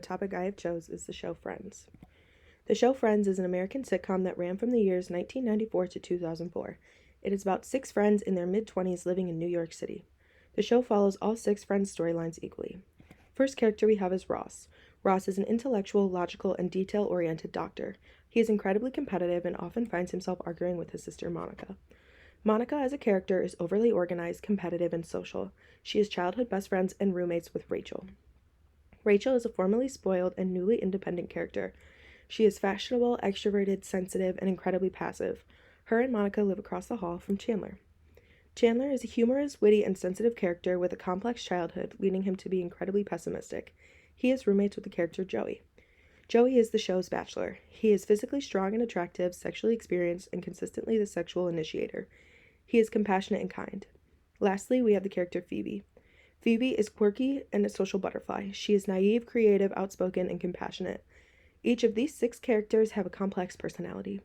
topic I have chose is the show Friends. The show Friends is an American sitcom that ran from the years 1994 to 2004. It is about 6 friends in their mid-20s living in New York City. The show follows all 6 friends' storylines equally. First character we have is Ross. Ross is an intellectual, logical, and detail-oriented doctor. He is incredibly competitive and often finds himself arguing with his sister Monica. Monica as a character is overly organized, competitive, and social. She is childhood best friends and roommates with Rachel. Rachel is a formerly spoiled and newly independent character. She is fashionable, extroverted, sensitive, and incredibly passive. Her and Monica live across the hall from Chandler. Chandler is a humorous, witty, and sensitive character with a complex childhood, leading him to be incredibly pessimistic. He is roommates with the character Joey. Joey is the show's bachelor. He is physically strong and attractive, sexually experienced, and consistently the sexual initiator. He is compassionate and kind. Lastly, we have the character Phoebe. Phoebe is quirky and a social butterfly. She is naive, creative, outspoken, and compassionate. Each of these 6 characters have a complex personality.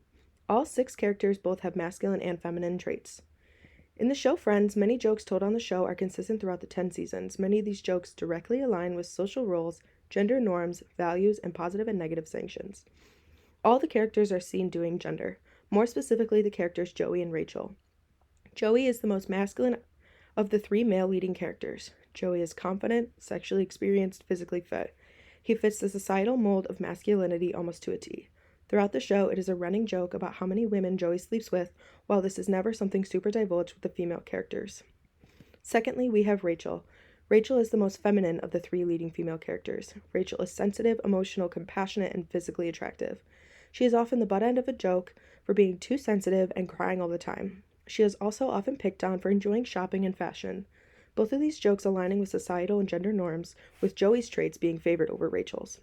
All 6 characters both have masculine and feminine traits. In the show Friends, many jokes told on the show are consistent throughout the 10 seasons. Many of these jokes directly align with social roles, gender norms, values, and positive and negative sanctions. All the characters are seen doing gender, more specifically the characters Joey and Rachel. Joey is the most masculine of the 3 male leading characters. Joey is confident, sexually experienced, physically fit. He fits the societal mold of masculinity almost to a T. Throughout the show, it is a running joke about how many women Joey sleeps with, while this is never something super divulged with the female characters. Secondly, we have Rachel. Rachel is the most feminine of the 3 leading female characters. Rachel is sensitive, emotional, compassionate, and physically attractive. She is often the butt end of a joke for being too sensitive and crying all the time. She is also often picked on for enjoying shopping and fashion. Both of these jokes aligning with societal and gender norms, with Joey's traits being favored over Rachel's.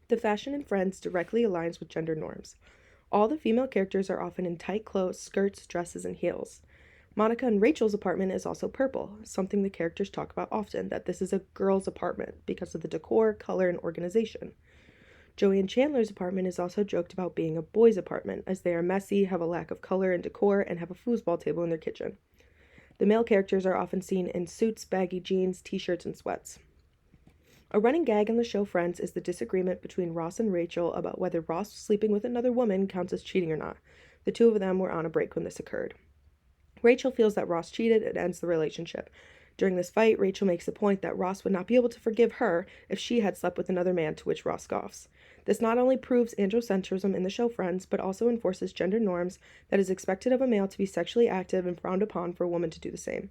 The fashion in Friends directly aligns with gender norms. All the female characters are often in tight clothes, skirts, dresses, and heels. Monica and Rachel's apartment is also purple, something the characters talk about often, that this is a girl's apartment because of the decor, color, and organization. Joey and Chandler's apartment is also joked about being a boy's apartment, as they are messy, have a lack of color and decor, and have a foosball table in their kitchen. The male characters are often seen in suits, baggy jeans, t-shirts, and sweats. A running gag on the show Friends is the disagreement between Ross and Rachel about whether Ross sleeping with another woman counts as cheating or not. The 2 of them were on a break when this occurred. Rachel feels that Ross cheated and ends the relationship. During this fight, Rachel makes the point that Ross would not be able to forgive her if she had slept with another man, to which Ross scoffs. This not only proves androcentrism in the show Friends, but also enforces gender norms that is expected of a male to be sexually active and frowned upon for a woman to do the same.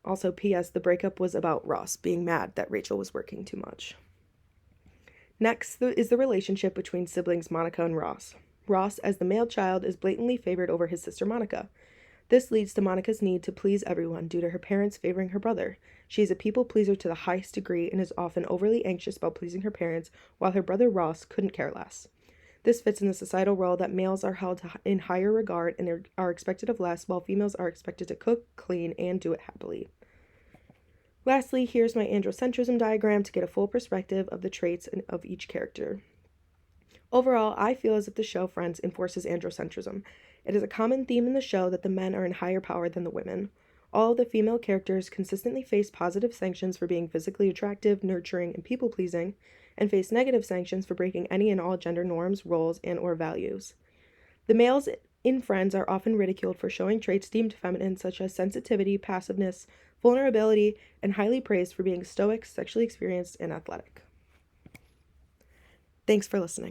Also, P.S. the breakup was about Ross being mad that Rachel was working too much. Next is the relationship between siblings Monica and Ross. Ross, as the male child, is blatantly favored over his sister Monica. This leads to Monica's need to please everyone due to her parents favoring her brother. She is a people pleaser to the highest degree and is often overly anxious about pleasing her parents, while her brother Ross couldn't care less. This fits in the societal role that males are held in higher regard and are expected of less, while females are expected to cook, clean, and do it happily. Lastly, here's my androcentrism diagram to get a full perspective of the traits of each character. Overall, I feel as if the show Friends enforces androcentrism. It is a common theme in the show that the men are in higher power than the women. All of the female characters consistently face positive sanctions for being physically attractive, nurturing, and people-pleasing, and face negative sanctions for breaking any and all gender norms, roles, and/or values. The males in Friends are often ridiculed for showing traits deemed feminine such as sensitivity, passiveness, vulnerability, and highly praised for being stoic, sexually experienced, and athletic. Thanks for listening.